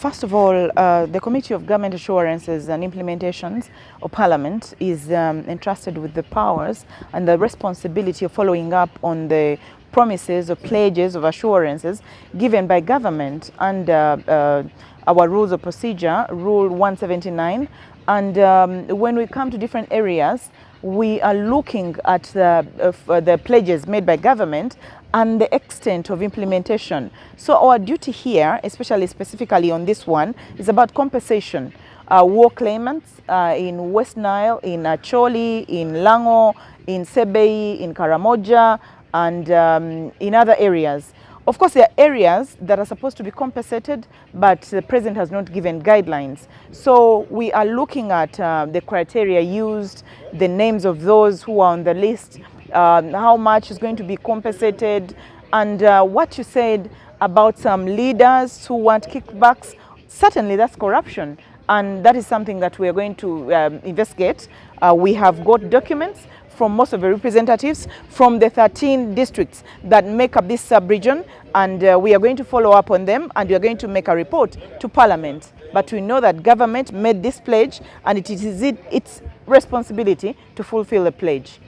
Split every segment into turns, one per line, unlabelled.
First of all, the Committee of Government Assuarances and Implementations of Parliament is entrusted with the powers and the responsibility of following up on the promises or pledges of assurances given by government under our rules of procedure, Rule 179. And when we come to different areas, we are looking at the pledges made by government and the extent of implementation. So our duty here, specifically on this one, is about compensation. War claimants in West Nile, in Acholi, in Lango, in Sebei, in Karamoja, and in other areas. Of course, there are areas that are supposed to be compensated, but the president has not given guidelines. So we are looking at the criteria used, the names of those who are on the list, how much is going to be compensated, and what you said about some leaders who want kickbacks. Certainly that's corruption, and that is something that we are going to investigate. We have got documents from most of the representatives from the 13 districts that make up this sub-region, and we are going to follow up on them, and we are going to make a report to Parliament. But we know that government made this pledge, and it is its responsibility to fulfill the pledge.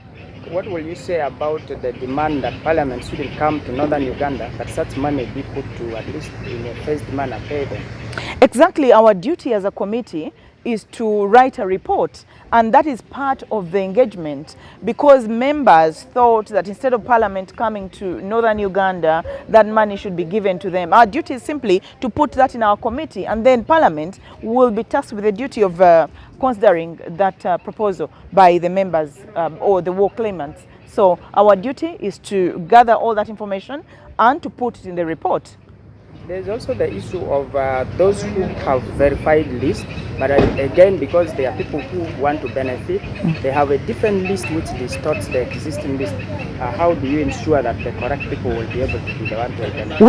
What will you say about the demand that Parliament shouldn't come to northern Uganda, that such money be put to, at least in a phased manner, pay them?
Exactly. Our duty as a committee is to write a report, and that is part of the engagement, because members thought that instead of Parliament coming to northern Uganda, that money should be given to them. Our duty is simply to put that in our committee, and then Parliament will be tasked with the duty of considering that proposal by the members or the war claimants. So our duty is to gather all that information and to put it in the report.
There's also the issue of those who have verified list, but again, because they are people who want to benefit, they have a different list which distorts the existing list. How do you ensure that the correct people will be able to be the one to benefit?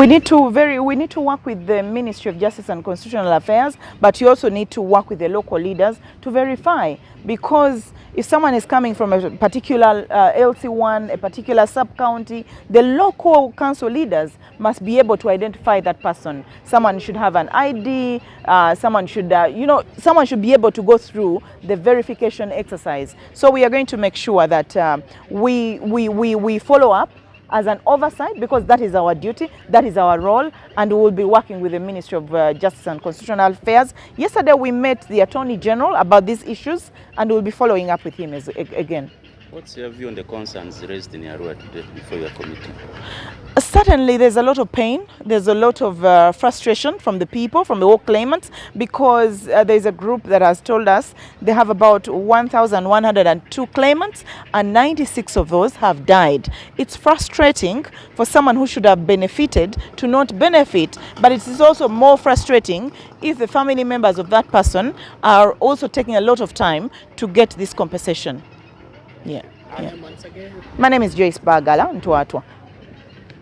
We need to work with the Ministry of Justice and Constitutional Affairs, but you also need to work with the local leaders to verify, because if someone is coming from a particular LC1, a particular sub-county, the local council leaders must be able to identify that person. Someone should have an ID, someone should, someone should be able to go through the verification exercise. So we are going to make sure that we follow up as an oversight, because that is our duty, that is our role, and we will be working with the Ministry of Justice and Constitutional Affairs. Yesterday we met the Attorney General about these issues, and we will be following up with him again.
What's your view on the concerns raised in Arua today before your committee?
Certainly there's a lot of pain, there's a lot of frustration from the people, from the war claimants, because there's a group that has told us they have about 1,102 claimants, and 96 of those have died. It's frustrating for someone who should have benefited to not benefit, but it is also more frustrating if the family members of that person are also taking a lot of time to get this compensation. Yeah. My name is Joyce Bagala Ntwatwa.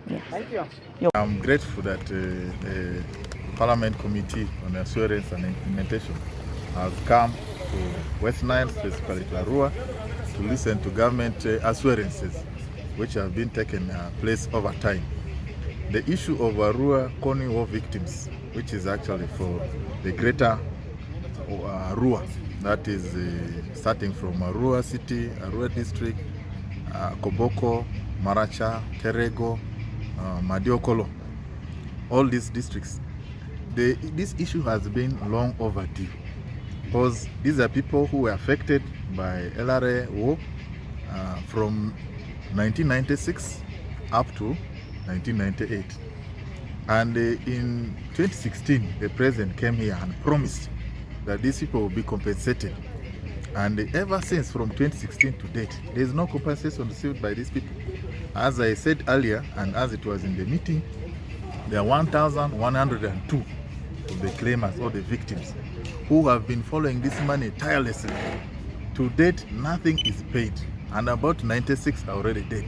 Yeah. Thank you.
I'm grateful that the Parliament Committee on Assuarance and Implementation has come to West Nile, specifically to Arua, to listen to government assurances which have been taken place over time. The issue of Arua Cony War victims, which is actually for the greater Arua, that is starting from Arua City, Arua District, Koboko, Maracha, Terego, Madiokolo, all these districts. This issue has been long overdue, because these are people who were affected by LRA war from 1996 up to 1998. And in 2016, the president came here and promised that these people will be compensated. And ever since, from 2016 to date, there is no compensation received by these people. As I said earlier, and as it was in the meeting, there are 1,102 of the claimants or the victims who have been following this money tirelessly. To date, nothing is paid, and about 96 are already dead.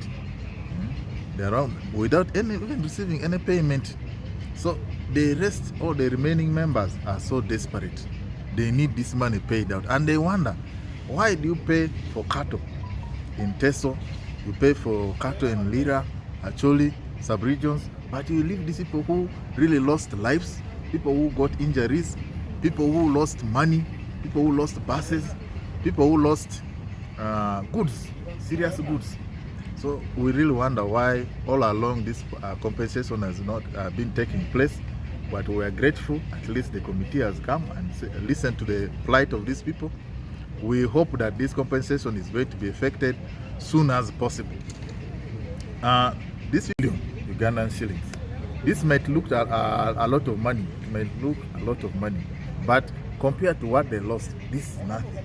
They're around without even receiving any payment. So the rest, or the remaining members, are so desperate. They need this money paid out, and they wonder, why do you pay for cattle in Teso, you pay for cattle in Lira, Acholi, sub-regions, but you leave these people who really lost lives, people who got injuries, people who lost money, people who lost buses, people who lost goods, serious goods. So we really wonder why all along this compensation has not been taking place. But we are grateful, at least the committee has come and listened to the plight of these people. We hope that this compensation is going to be effected soon as possible. This billion Ugandan shillings, this might look a lot of money. It might look a lot of money, but compared to what they lost, this is nothing.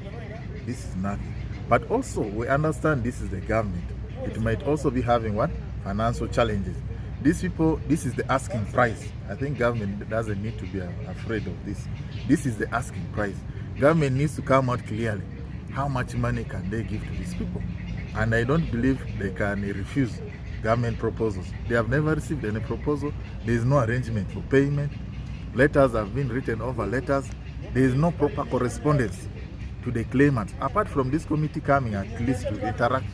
This is nothing. But also, we understand this is the government. It might also be having what? Financial challenges. These people, this is the asking price. I think government doesn't need to be afraid of this. This is the asking price. Government needs to come out clearly. How much money can they give to these people? And I don't believe they can refuse government proposals. They have never received any proposal. There is no arrangement for payment. Letters have been written over letters. There is no proper correspondence to the claimants. Apart from this committee coming at least to interact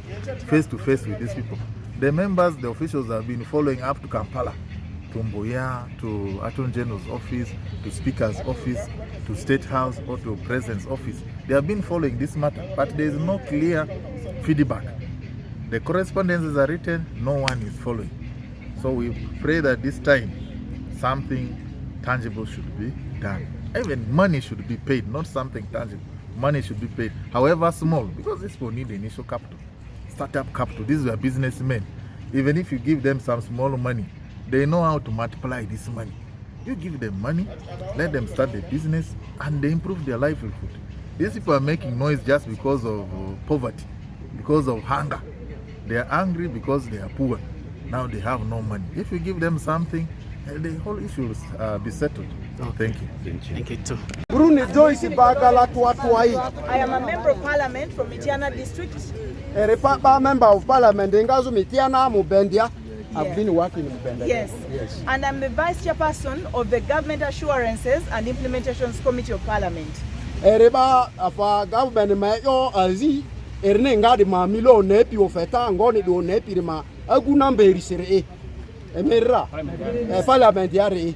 face to face with these people. The members, the officials have been following up to Kampala, to Moyo, to Attorney General's office, to Speaker's office, to State House or to President's office. They have been following this matter, but there is no clear feedback. The correspondences are written, no one is following. So we pray that this time something tangible should be done. Even money should be paid, not something tangible. Money should be paid, however small, because this will need initial capital, startup capital. These are businessmen. Even if you give them some small money, they know how to multiply this money. You give them money, let them start the business, and they improve their livelihood. These people are making noise just because of poverty, because of hunger. They are angry because they are poor. Now they have no money. If you give them something, the whole issue will be settled.
Okay.
Thank you.
Thank you too.
Joyce Bagala Ntwatwa.
I am a member of Parliament from Mitiana district.
A member of Parliament in Gazu Mitiana Mubendia. I've been working in Mubendia.
Yes. And I'm the vice chairperson of the Government Assuarances and Implementations Committee of Parliament.
Ereba afa government Moyo azi ernenga di ma milo nepi ofeta ngoni do nepi ma aguna mberi sere emera Parliamentary.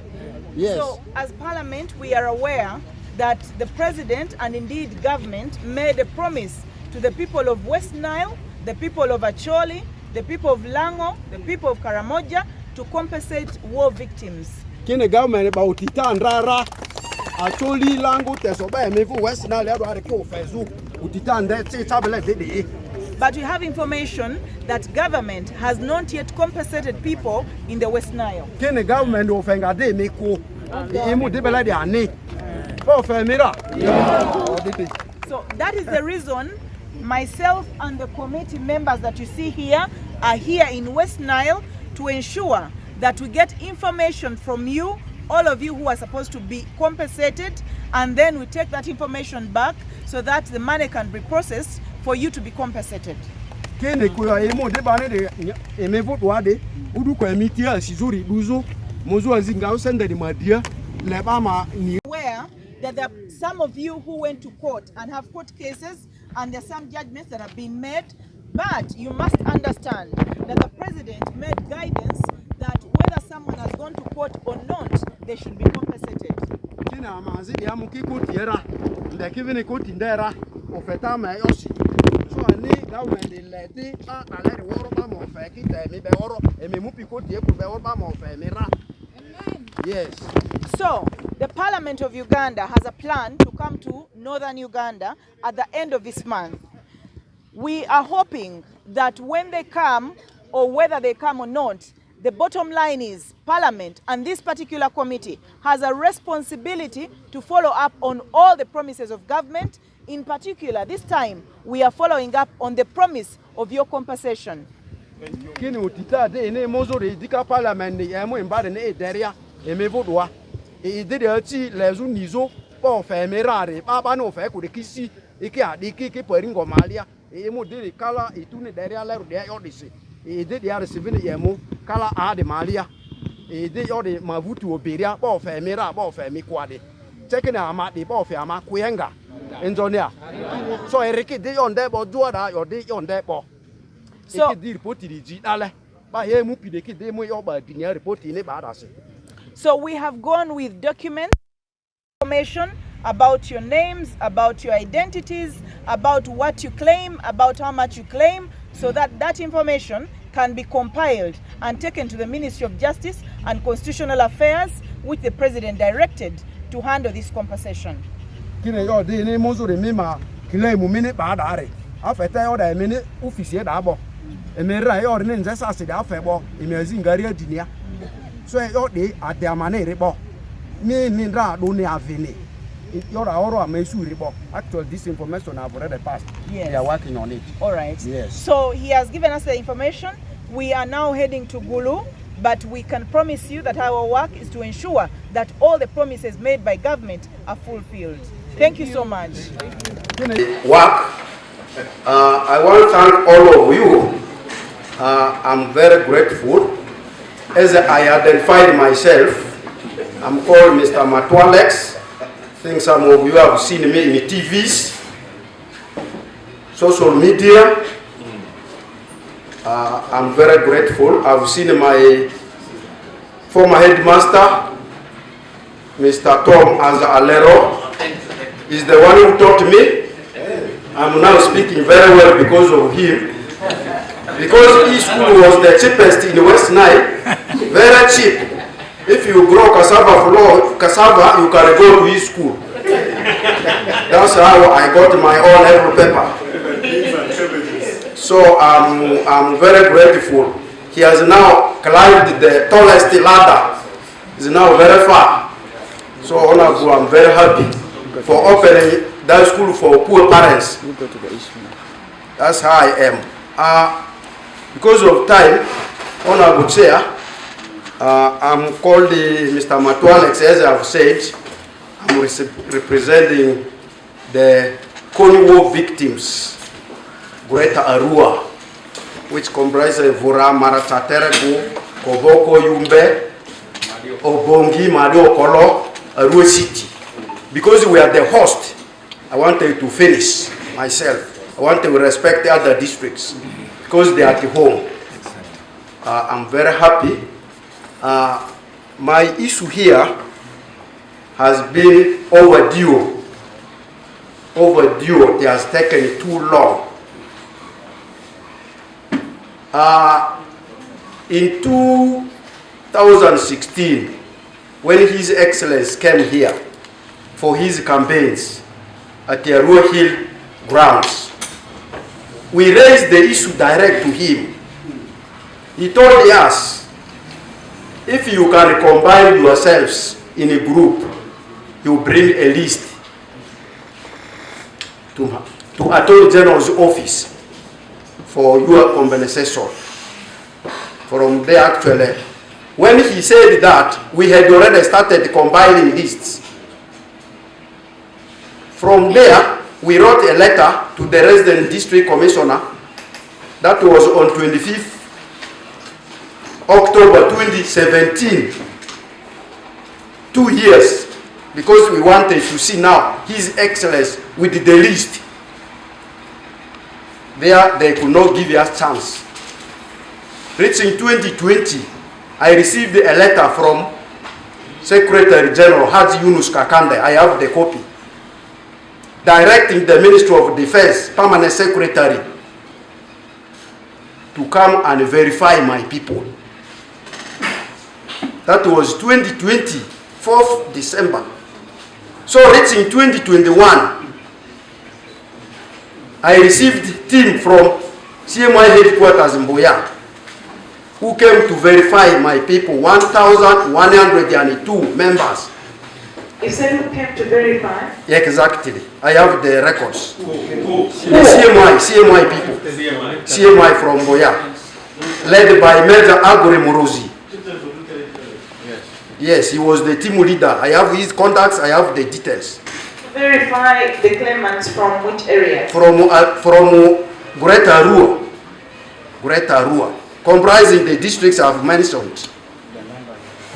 Yes.
So, as Parliament, we are aware that the President and indeed government made a promise to the people of West Nile, the people of Acholi, the people of Lango, the people of Karamoja to compensate war victims.
Kine government about Titan-Rara, Acholi, Lango, Teso and Sebei, West Nile,
but we have information that government has not yet compensated people in the West Nile.
Kine government of Engade Meko,
So that is the reason myself and the committee members that you see here are here in West Nile to ensure that we get information from you, all of you who are supposed to be compensated, and then we take that information back so that the money can be processed for you to be compensated.
Aware that
there are some of you who went to court and have court cases, and there are some judgments that have been made, but you must understand that the President made guidance that whether someone has gone to court or not, they should be compensated.
Yes.
So, the Parliament of Uganda has a plan to come to northern Uganda at the end of this month. We are hoping that when they come, or whether they come or not, the bottom line is Parliament and this particular committee has a responsibility to follow up on all the promises of government. In particular, this time, we are following up on the promise of your compensation. So we have gone with documents, information about your names, about your identities, about what you claim, about how much you claim, so that that information can be compiled and taken to the Ministry of Justice and Constitutional Affairs, which the President directed to handle this compensation.
Kine yo di ni muzuri mima kile mumini baadare. Afeta yo da mini ofisiye da abo. Emera yo ni nzesa se da afebo imezi ngari adinia. So yo di ade amane rebo. Mi ra do ni avini. Yo da oro amesu rebo. Actually this information I've already passed.
Yes.
They are working on it.
All right.
Yes.
So he has given us the information. We are now heading to Gulu, but we can promise you that our work is to ensure that all the promises made by government are fulfilled. Thank you so much.
Work. I want to thank all of you. I'm very grateful. As I identified myself, I'm called Mr. Matua Alex. I think some of you have seen me in the TVs, social media. I'm very grateful. I've seen my former headmaster, Mr. Tom Azalero. He's the one who taught me. I'm now speaking very well because of him. Because his school was the cheapest in West Nile, very cheap. If you grow cassava, you can go to his school. That's how I got my own apple paper. So I'm very grateful. He has now climbed the tallest ladder. He's now very far. So Honorable, I'm very happy for opening that school for poor parents. That's how I am. Because of time, Honorable Chair, I'm called Mr. Matua Alex, as I've said. I'm representing the Kony War victims, Greater Arua, which comprises Vura, Maratateregu, Koboko, Yumbe, Obongi, Moyo, Arua City. Because we are the host, I wanted to finish myself. I want to respect the other districts because they are at home. I'm very happy. My issue here has been overdue. It has taken too long. In 2016, when His Excellency came here for his campaigns at the Arua Hill grounds, we raised the issue direct to him. He told us, if you can combine yourselves in a group, you bring a list to Attorney General's office for your compensation. From there, actually, when he said that, we had already started compiling lists. From there, we wrote a letter to the resident district commissioner. That was on 25th October 2017. 2 years, because we wanted to see now His Excellency with the list. There, they could not give us chance. Reaching 2020, I received a letter from Secretary General Haji Yunus Kakande. I have the copy, directing the Ministry of Defense, Permanent Secretary, to come and verify my people. That was 2020, 4th December. So reaching 2021, I received team from CMI headquarters in Boya, who came to verify my people, 1,102 members.
You said who came to verify?
Yeah, exactly. I have the records. The CMI people. CMI from Boya, led by Major Agore Morozi. Yes, he was the team leader. I have his contacts, I have the details.
Verify the claimants from which area?
From Greater Arua, comprising the districts I've mentioned.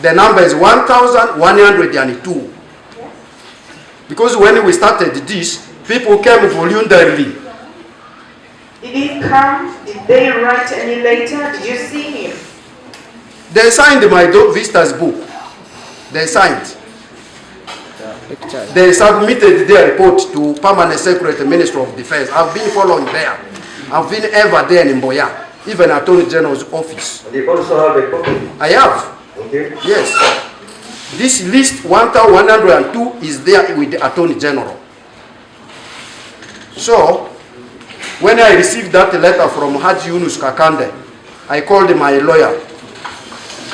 The number is 1,102. Because when we started this, people came voluntarily.
Did he come? Did they write any letter? Did you see him?
They signed my visitor's book. They signed. They submitted their report to Permanent Secretary, Minister of Defense. I've been following there. I've been ever there in Moyo, even Attorney General's office.
They also have a copy?
I have.
Okay.
Yes. This list 1102 is there with the Attorney General. So, when I received that letter from Haji Yunus Kakande, I called my lawyer,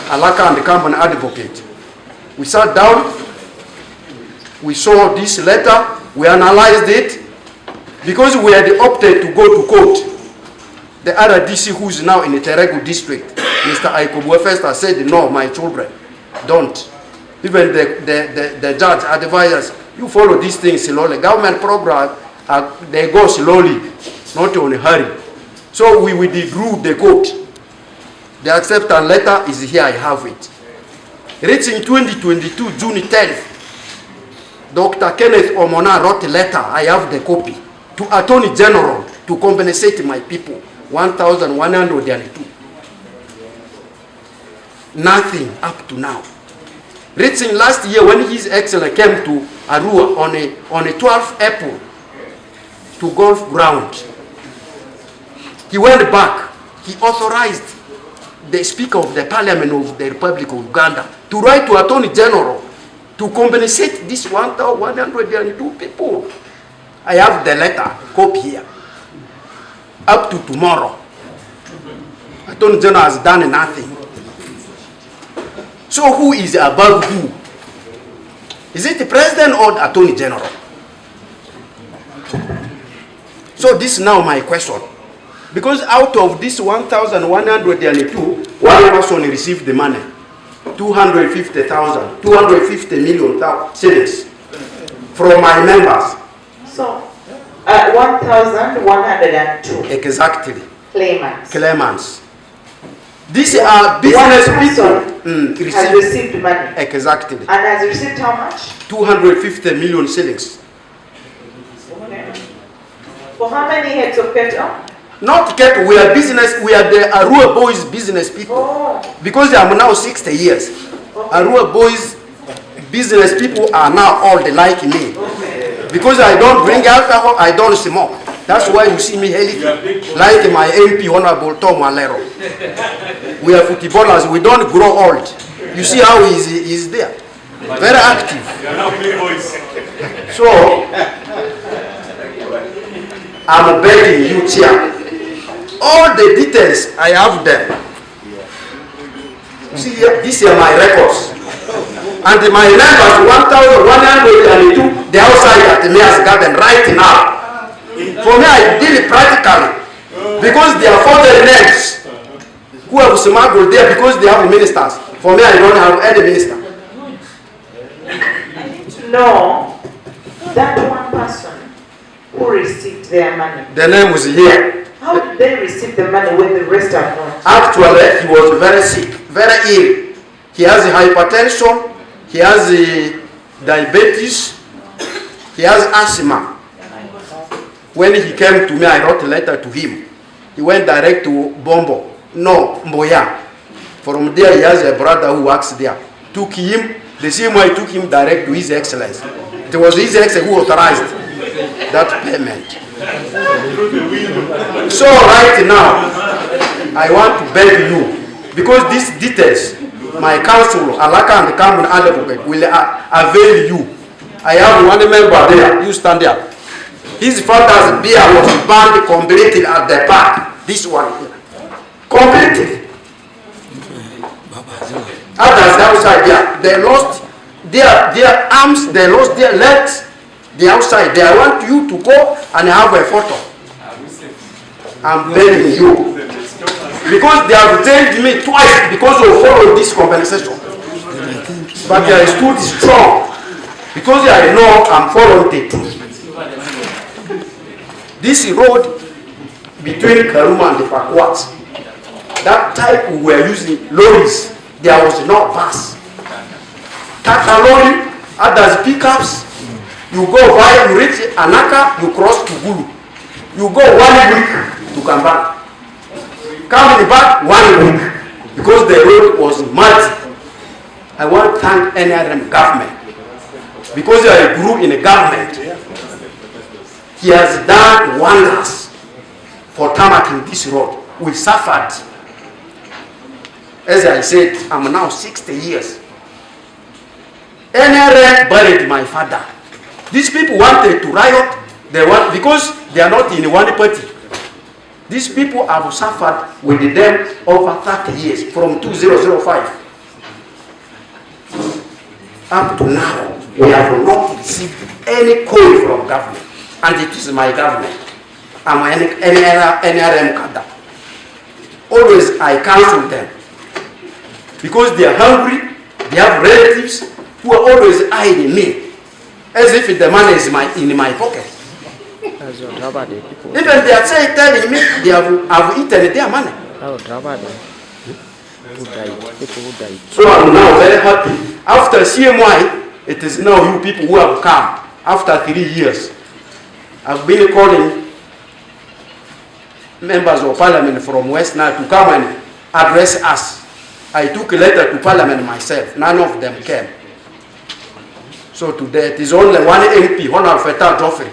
Alaka and Company Advocate. We sat down, we saw this letter, we analyzed it, because we had opted to go to court. The other DC who is now in the Teregu district, Mr. Aikobu Festa, said, no, my children, don't. Even the judge advised us, you follow these things slowly. Government program, they go slowly, not in a hurry. So we withdrew the court. The acceptance letter is here, I have it. Reaching 2022, June 10th, Dr. Kenneth Omona wrote a letter, I have the copy, to Attorney General to compensate my people, 1,102. Nothing up to now. Reaching last year when His Excellency came to Arua on a 12th April to golf ground. He went back. He authorized the Speaker of the Parliament of the Republic of Uganda to write to Attorney General to compensate these 1,102 people. I have the letter, copy here. Up to tomorrow. Attorney General has done nothing. So who is above who? Is it the President or the Attorney General? So this is now my question. Because out of this 1,102, one person received the money. 250 million shillings from my members.
So, 1,102.
Exactly.
Claimants.
Claimants. These are business people.
Has received money.
Exactly.
And has received how much?
250 million shillings.
Okay. For how many heads of cattle?
Not cattle, we are business, we are the Arua boys business people.
Oh.
Because they are now 60 years. Okay. Arua boys business people are now old like me. Okay. Because I don't drink alcohol, I don't smoke. That's why you see me healthy, like my MP, Honorable Tom Walero. We are footballers, we don't grow old. You see how he is there. Very active. So, I'm begging you, Chair. All the details, I have them. You see, these are my records. And my members, 1,102, the outside at the Mayor's Garden right now. For me, I did it practically. Because they are foreign names who have smuggled there because they have ministers. For me, I don't have any minister.
I need to know that one person who received their money.
The name was here.
How did they receive the money when the rest are not?
Actually, he was very sick, very ill. He has hypertension, he has diabetes, he has asthma. When he came to me, I wrote a letter to him. He went direct to Mboya. From there, he has a brother who works there. Took him, the same way I took him direct to His Excellency. It was His Excellency who authorized that payment. So right now, I want to beg you, because these details, my counsel, Alaka and the Company Advocate, will avail you. I have one member there, you stand there. His father's beer was banned completely at the back. This one here. Completely. Others outside there, they lost their arms, they lost their legs. The outside, they want you to go and have a photo. I'm begging you. Because they have changed me twice because of following this compensation. But I stood strong. Because I know I'm following the truth. This road between Karuma and the Pakwat, that type we were using lorries, there was no bus. Tata lorry, others pickups, you go by, you reach Anaka, you cross to Gulu. You go 1 week to come back. Coming back 1 week, because the road was muddy. I want to thank NRM government, because I grew in a government. He has done wonders for tarmacking this road. We suffered. As I said, I'm now 60 years. NRM buried my father. These people wanted to riot. They want, because they are not in one party. These people have suffered with them over 30 years, from 2005. Up to now, we have not received any call from government. And it is my government. I'm an NRM cadre. Always I counsel them. Because they are hungry, they have relatives who are always eyeing me. As if the money is in my pocket. Even they are telling me they have eaten their money. So I'm now very happy. After CMY, it is now you people who have come after 3 years. I've been calling members of parliament from West Nile to come and address us. I took a letter to parliament myself. None of them came. So today it is only one MP, Honorable Fetal Joffrey,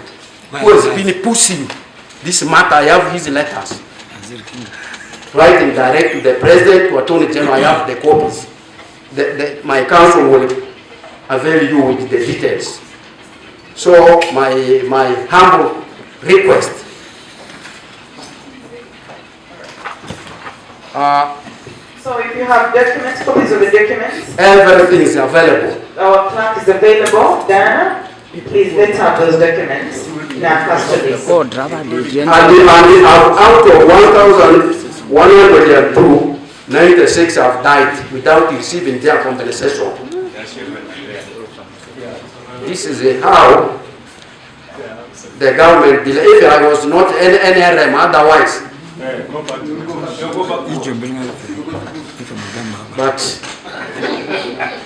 who has been pushing this matter. I have his letters. Writing direct to the President, to Attorney General, I have the copies. My counsel will avail you with the details. So my humble request,
so if you have documents, copies of the documents,
everything is available.
Our clerk is available. Diana, please let's have those documents in our custody.
And out of 1,102, 96 have died without receiving their compensation. This is how the government, if I was not NRM, otherwise. But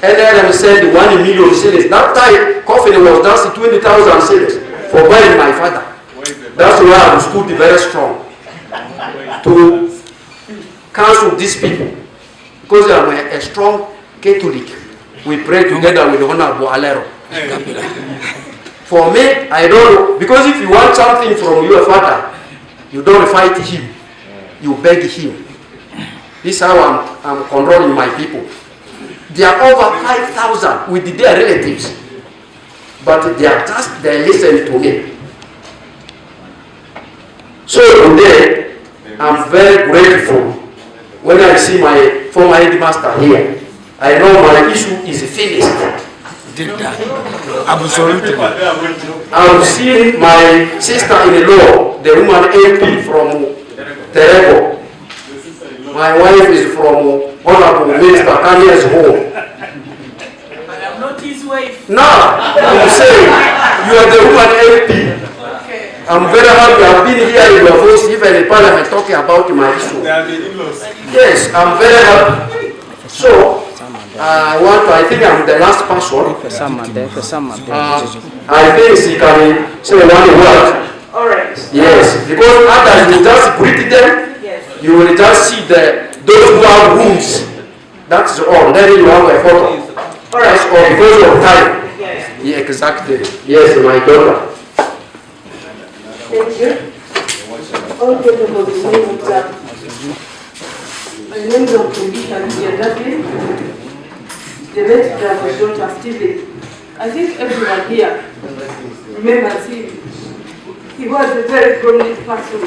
NRM said 1 million shillings. That time, coffin was just 20,000 shillings for burying my father. That's why I stood very strong to counsel these people. Because I'm a strong Catholic. We pray together with Honorable Alero. For me, I don't know. Because if you want something from your father, you don't fight him. You beg him. This is how I'm controlling my people. There are over 5,000 with their relatives. But they listen to me. So today, I'm very grateful when I see my former headmaster here. I know my issue is finished. Absolutely. I've seen my sister-in-law, the woman MP from Terebo. My wife is from Honorable Minister Kanye's home.
I am not his wife.
No, I'm saying you are the woman MP. Okay. I'm very happy. I've been here in your voice, even in Parliament, talking about my issue. Yes, I'm very happy. So, I think I'm the last person. I think she can say one word.
All right.
Yes, because others you just greet them. Yes. You will just see those who have rooms. That's all. Then you have a photo. All right. That's all because of time. Yes. Yeah, exactly. Yes, my daughter.
Thank you. All the my name is Obongi, the late Dr. Stephen. I think everyone here remembers him. He was a very prominent person.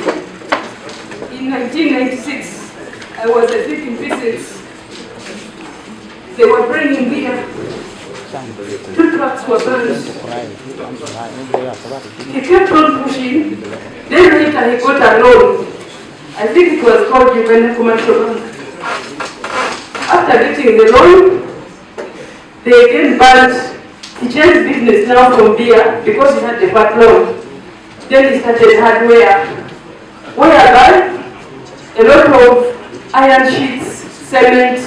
In 1996, I was a thief in pieces. They were bringing beer. 2 trucks were burned. He kept on pushing. Then later he got a loan. I think it was called Juvenile Commercial Bank. After getting the loan, they again banned. He changed business now from beer because he had the bad loan. Then he started hardware. Whereby a lot of iron sheets, cement,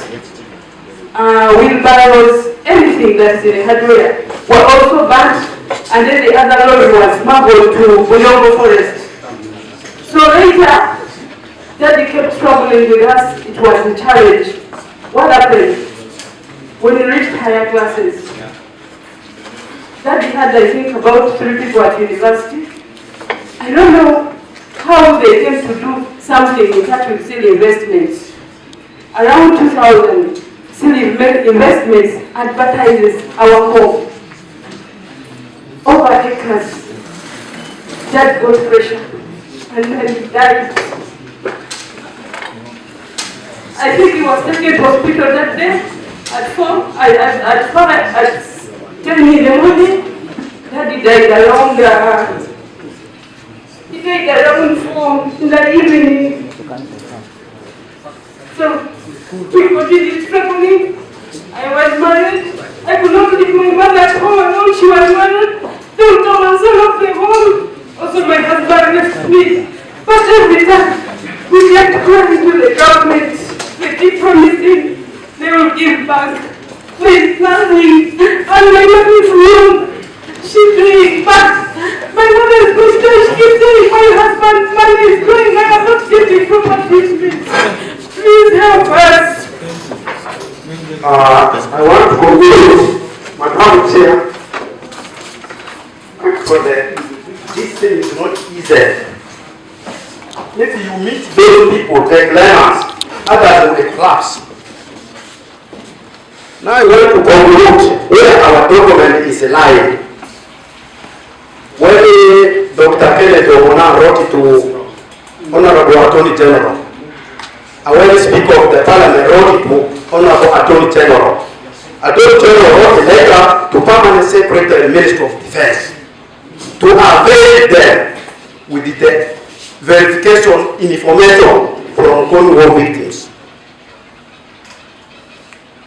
wheelbarrows, anything that's in hardware were also banned, and then the other loan was smuggled to Moyo forest. So later, Daddy kept struggling with us. It was a challenge. What happened? when he reached higher classes. That he had, I think, about 3 people at university. I don't know how they came to do something in touch with Seal Investments. Around 2000, Seal Investments advertises our home. Over acres. Dad got pressure and then he died. I think he was taken to hospital that day at 10 in the morning. Daddy died around he died around 4 in the evening. So we continued struggling. I was married. I could not leave my mother at home alone. She was married. Don't come and sell off the home. Also my husband left me. But every time we kept going to the government, they keep promising they will give back. With nothing. And my mother is young. She doing back. My mother is going to she keeps saying my husband's money is going. I am not getting proper treatment. Please help us.
I want to conclude, Madam Chair, because this thing is not easy. If you meet those people, the claimants, others will collapse. Now I want to conclude where our document is lying. When Dr. Kenneth Obona wrote it to Honorable Attorney General, and when the Speaker of the Parliament wrote it to Honorable Attorney General, Attorney General wrote a letter to Permanent Secretary and Minister of Defense to avail them with the verification information from Kony War victims.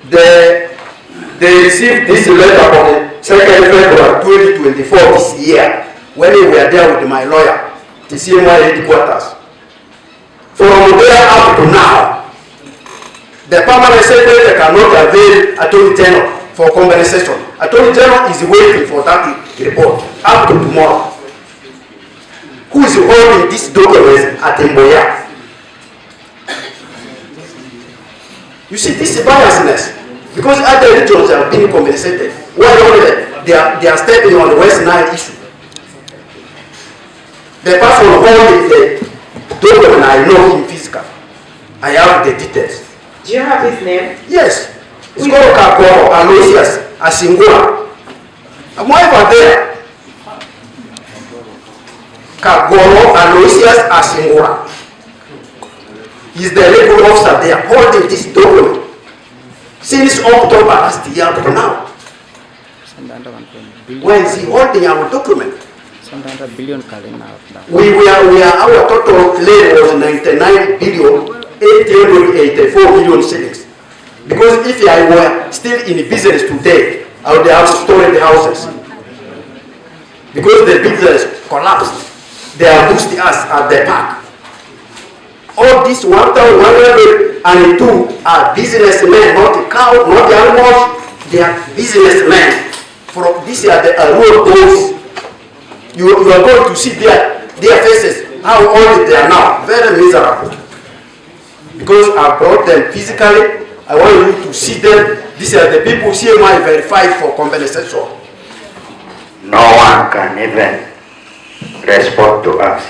They received this letter on the 2nd February 2024 this year, when they were there with my lawyer, the CMY headquarters. From there up to now, the Permanent Secretary cannot avail Attorney General for compensation. Attorney General is waiting for that report up to tomorrow. Who is holding this document at Moyo? You see, this is biasness. Because other regions are being compensated. Why only they are stepping on the West Nile issue. The person holding the document, I know him physically. I have the details.
Do you have his name?
Yes. It's called Kakoro Aloysius Asingura. I'm over there. Kakoro Aloysius Asingura. He's the legal officer there holding this document. Since October last year to now. Why is he holding our document? Our total claim was 99 billion 884 million shillings. Because if I were still in business today, I would have stolen the houses. Because the business collapsed, they are boosting us at the park. All these 1,102 are businessmen, not the cow, not the animals. They are businessmen. From this year, the Arua boys. You are going to see their faces, how old they are now. Very miserable. Because I brought them physically, I want you to see them. These are the people CMI verified for compensation.
No one can even respond to us.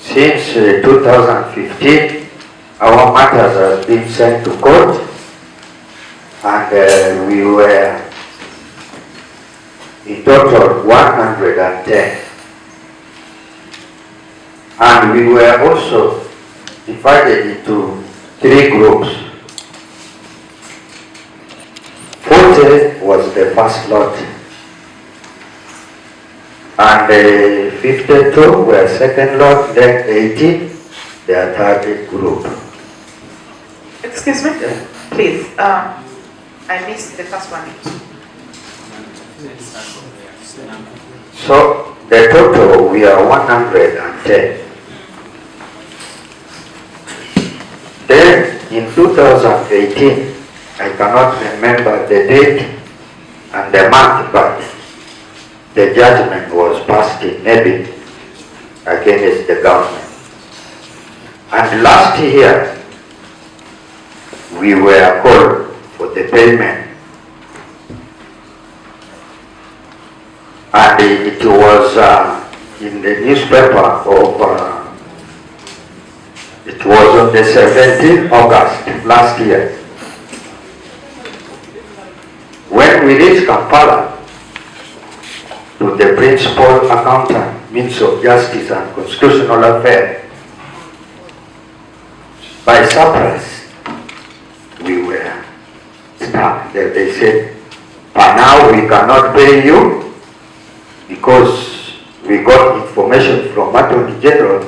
Since 2015, our matters have been sent to court, and we were in total 110. And we were also divided into 3 groups. 40 was the first lot, and 52 were second lot, then 18 the third group.
Excuse me, please. I missed the first one.
So the total we are 110. Then in 2018, I cannot remember the date and the month, but the judgment was passed in Nebbi against the government. And last year, we were called for the payment. And it was in the newspaper of, it was on the 17th August last year. When we reached Kampala, to the principal accountant, Minister of Justice and Constitutional Affairs, by surprise, we were stuck. They said, "For now we cannot pay you because we got information from Attorney General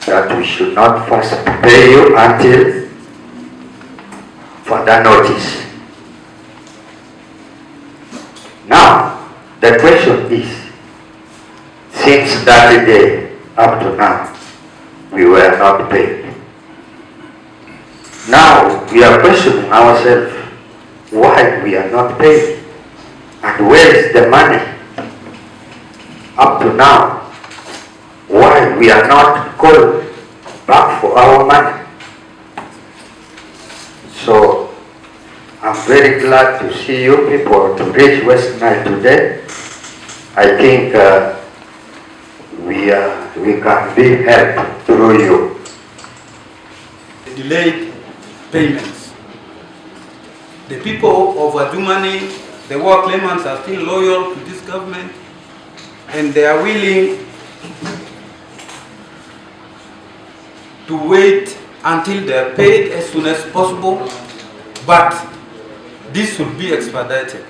that we should not first pay you until further notice." Now, the question is, since that day up to now, we were not paid. Now, we are questioning ourselves why we are not paid and where is the money up to now, why we are not called back for our money. So, I'm very glad to see you people to reach West Nile today. I think we can be helped through you.
Delayed payments. The people of Adjumani, the war claimants, are still loyal to this government, and they are willing to wait until they are paid as soon as possible, but this should be expedited,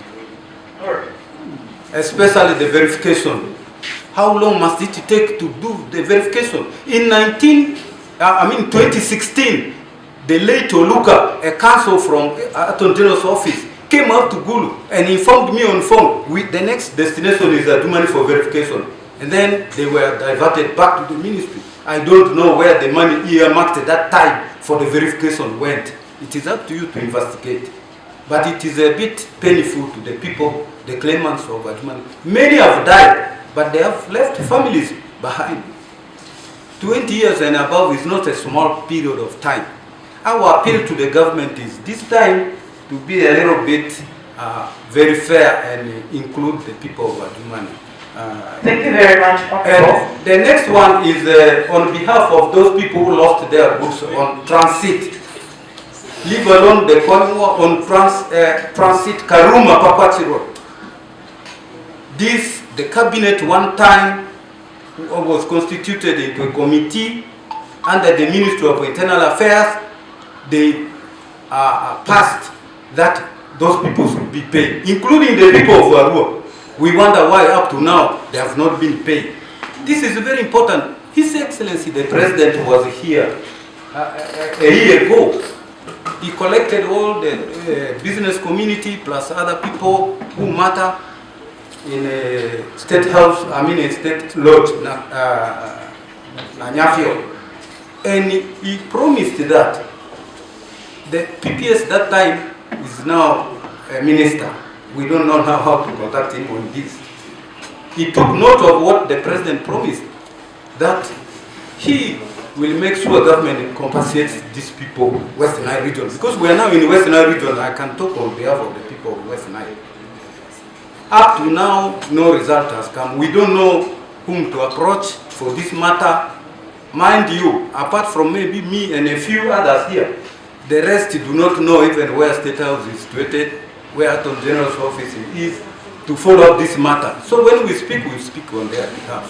especially the verification. How long must it take to do the verification? In 2016, the late Oluka, a counsel from Attorney General's office, came out to Gulu and informed me on phone with the next destination is Adjumani for verification. And then they were diverted back to the ministry. I don't know where the money earmarked at that time for the verification went. It is up to you to investigate. But it is a bit painful to the people, the claimants of Adjumani. Many have died, but they have left families behind. 20 years and above is not a small period of time. Our appeal to the government is this time to be a little bit very fair and include the people of Adjumani.
Thank you very much.
And the next one is on behalf of those people who lost their goods on transit. Leave alone the Kony War on transit Karuma Papachi Road. This, the cabinet one time was constituted into a committee under the Ministry of Internal Affairs. They passed that those people should be paid, including the people of Arua. We wonder why up to now they have not been paid. This is very important. His Excellency the President was here a year ago. He collected all the business community plus other people who matter in a state house, a state lodge, Nanyafio. And he promised that the PPS that time is now a minister. We don't know now how to contact him on this. He took note of what the president promised, that he will make sure government compensates these people, West Nile region. Because we are now in West Nile region, I can talk on behalf of the people of West Nile. Up to now, no result has come. We don't know whom to approach for this matter. Mind you, apart from maybe me and a few others here, the rest do not know even where State House is situated, where Attorney General's office is, to follow up this matter. So when we speak on their behalf.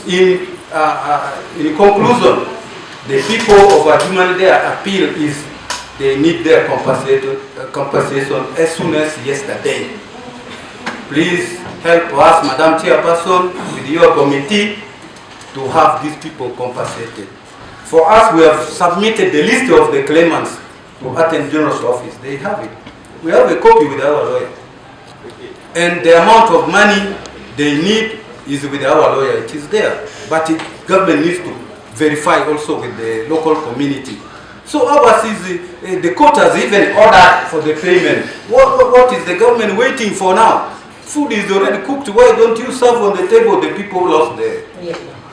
In conclusion, the people of Adjumani, their appeal is they need their compensation as soon as yesterday. Please help us, Madam Chairperson, with your committee to have these people compensated. For us, we have submitted the list of the claimants to Attorney General's office. They have it. We have a copy with our lawyer. And the amount of money they need is with our lawyer. It is there. But government needs to verify also with the local community. So ours is, the court has even ordered for the payment. What is the government waiting for now? Food is already cooked. Why don't you serve on the table the people who lost there?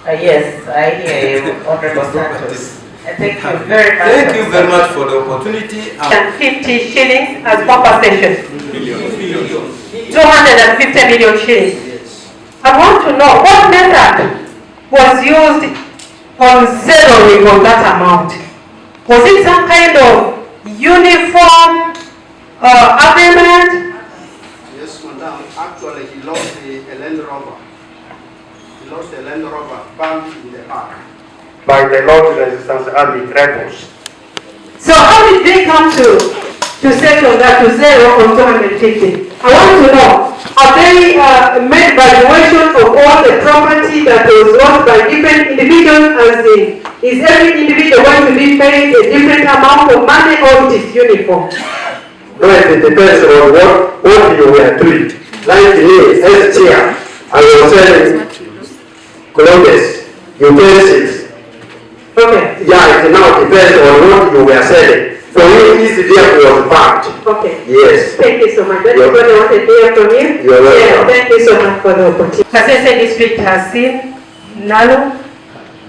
Yes, I hear you, Honorable Santos.
Thank you very much.
Thank you very much for the opportunity.
And 50 shillings as compensation. 250 million shillings. I want to know what method was used on zeroing on that amount. Was it some kind of uniform agreement?
Yes, madam. Actually, he lost a Land Rover. He lost a Land Rover bumped in the park by the Lord Resistance Army rebels.
So how did they come to settle that to zero on 250? I want to know, have they made valuation of all the property that was lost by different individuals, as in, is every individual going to be paid a different amount of money, or it is uniform?
No, it depends on what you were doing. Like me, as chair, I was selling clothes, utensils.
Okay.
Yeah, it now depends on what you were selling. For you, this vehicle was parked.
Okay.
Yes.
Thank you so much. That's what I wanted to hear from you.
You're welcome.
Yeah, thank you so much for the opportunity. Kasese district has seen Nalo,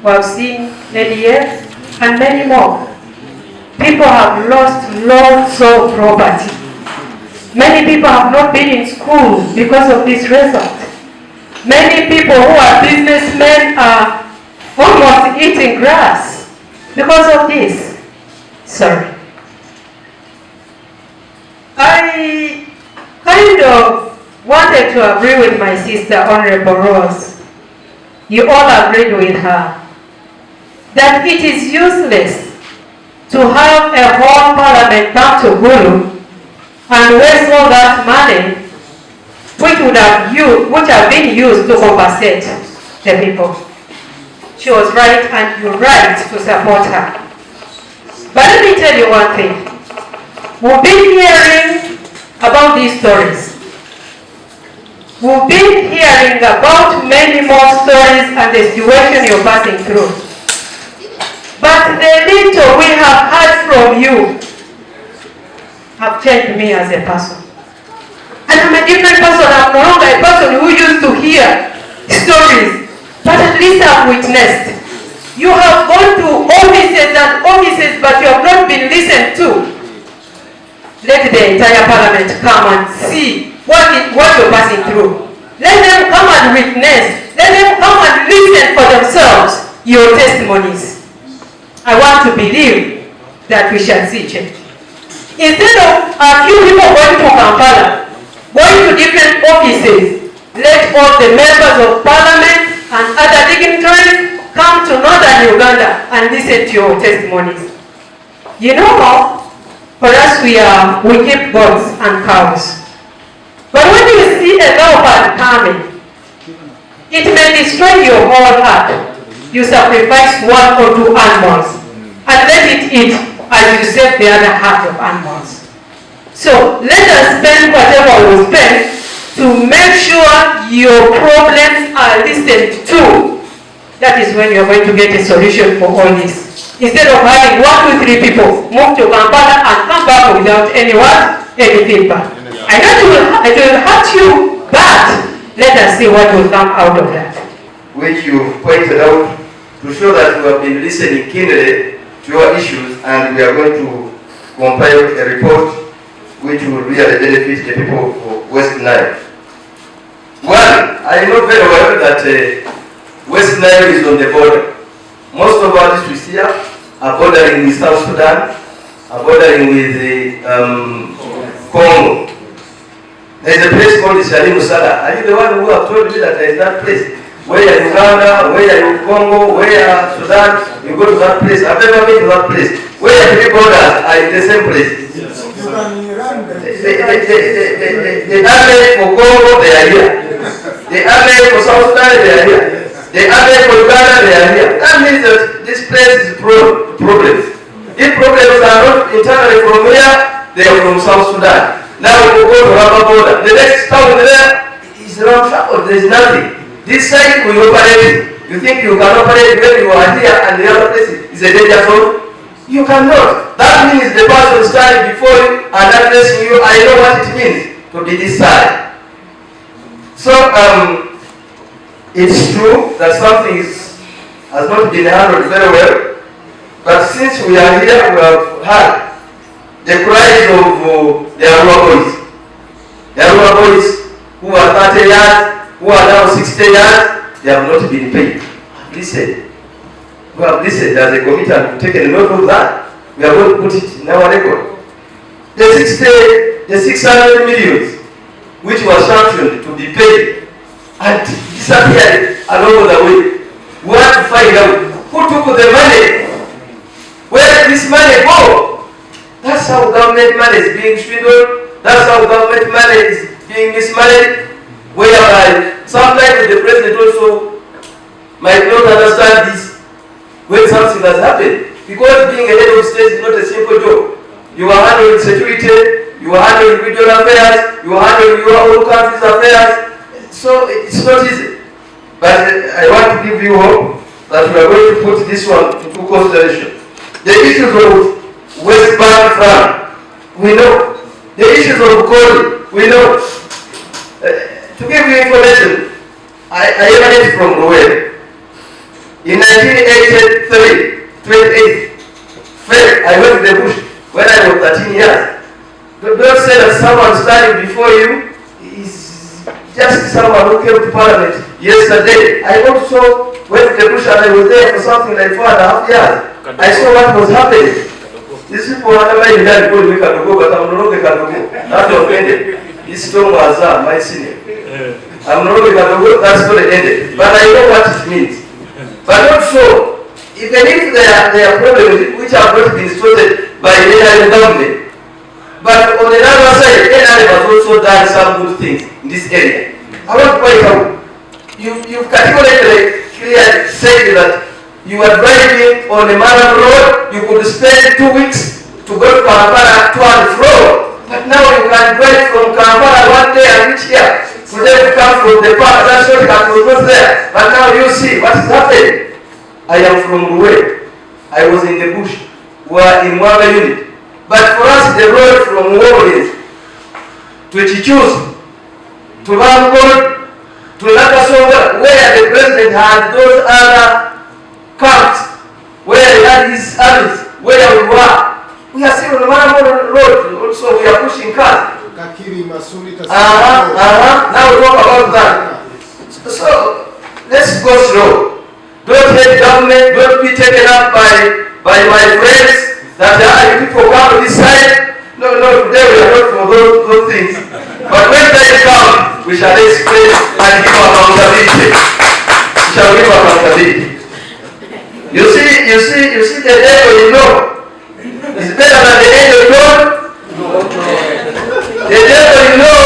we have seen MEDIA, and many more. People have lost lots of property. Many people have not been in school because of this result. Many people who are businessmen are almost eating grass because of this. Sorry. I kind of wanted to agree with my sister, Honorable Rose. You all agreed with her that it is useless to have a whole parliament back to Gulu and waste all that money which have been used to compensate the people. She was right, and you're right to support her. But let me tell you one thing. We've been hearing about these stories. We've been hearing about many more stories and the situation you're passing through. But the little we have heard from you have changed me as a person. And I'm a different person. I'm no longer a person who used to hear stories, but at least I've witnessed. You have gone to offices and offices, but you have not been listened to. Let the entire parliament come and see what you're passing through. Let them come and witness. Let them come and listen for themselves your testimonies. I want to believe that we shall see change. Instead of a few people going to Kampala, going to different offices, let all the members of parliament and other dignitaries come to northern Uganda and listen to your testimonies. You know, for us we keep goats and cows. But when you see a leopard coming, it may destroy your whole herd. You sacrifice one or two animals and let it eat as you save the other half of animals. So let us spend whatever we spend to make sure your problems are listened to. That is when you're going to get a solution for all this. Instead of having 1, 2, 3 people move to Kampala and come back without any feedback. I know it will hurt you, but let us see what will come out of that.
Which you pointed out to show that we have been listening keenly to your issues, and we are going to compile a report which will really benefit the people of West Nile. One, I know very well that West Nile is on the border. Most of our districts here are bordering with South Sudan, are bordering with Congo. There is a place called Musala. Are you the one who have told me that there is that place? Where are Uganda, where are Congo, where are Sudan? You go to that place. I've never been to that place. Where the three borders are in the same place. The army for Congo, they are here. The army for South Sudan, they are here. The army for Uganda, they are here. That means that this place is problems. If problems are not internally from here, they are from South Sudan. Now we go to Rubber border. The next town there is around Shako. There is nothing. This side we operate. You think you can operate when you are here and the other place is a danger zone? You cannot. That means the person standing before you and addressing you, I know what it means to be this side. So it's true that something has not been handled very well.
But since we are here, we have heard the cries of the Arua boys. The Arua boys who are 30 years, who are now 60 years, they have not been paid. Listen. We have listened as a committee and taken note of that. We are going to put it in our record. The 600 million which was sanctioned to be paid and disappeared along the way. We want to find out who took the money. Where did this money go? That's how government money is being swindled. That's how government money is being mismanaged. Whereby sometimes the president also might not understand this when something has happened. Because being a head of state is not a simple job. You are handling security, you are handling regional affairs, you are handling your own country's affairs. So it's not easy. But I want to give you hope that we are going to put this one into consideration. The issues of West Bank Farm, we know. The issues of coal, we know. To give you information, I emanate from Moyo. In 1983, 28th, I went to the bush when I was 13 years. Don't say that someone standing before you is just someone who came to Parliament yesterday. I also went to the bush and I was there for something like 4.5 years. I saw what was happening. These people are not going to go, but I'm no longer going to go. Not offended. This storm was my senior. I'm no longer going to go, that's not ended. But I know what it means. But also, even if there are problems which have not been sorted by the government, but on the other side, NRM has also done some good things in this area. I want to point out, you've categorically clearly said that you are driving on a Maram road, you could spend 2 weeks to go to Kampala to and fro, but now you can drive from Kampala one day and reach here. Today you come from the park, that shortcut was not there, but now you see what is happening. I am from Ruwe. I was in the bush. We are in one unit. But for us, the road from Warriors to Chichus, to Lango, to Nakasonga, where the president had those other camps, where he had his armies, where we were. We are still on one road. Also, we are pushing cars. Now we talk about that. So, let's go slow. Don't hate government, don't be taken up by my friends that you people come to this side. No, today we are not for those things. But when time comes, we shall explain and give accountability. We shall give accountability. You see the devil you know is better than the angel of God. The devil you know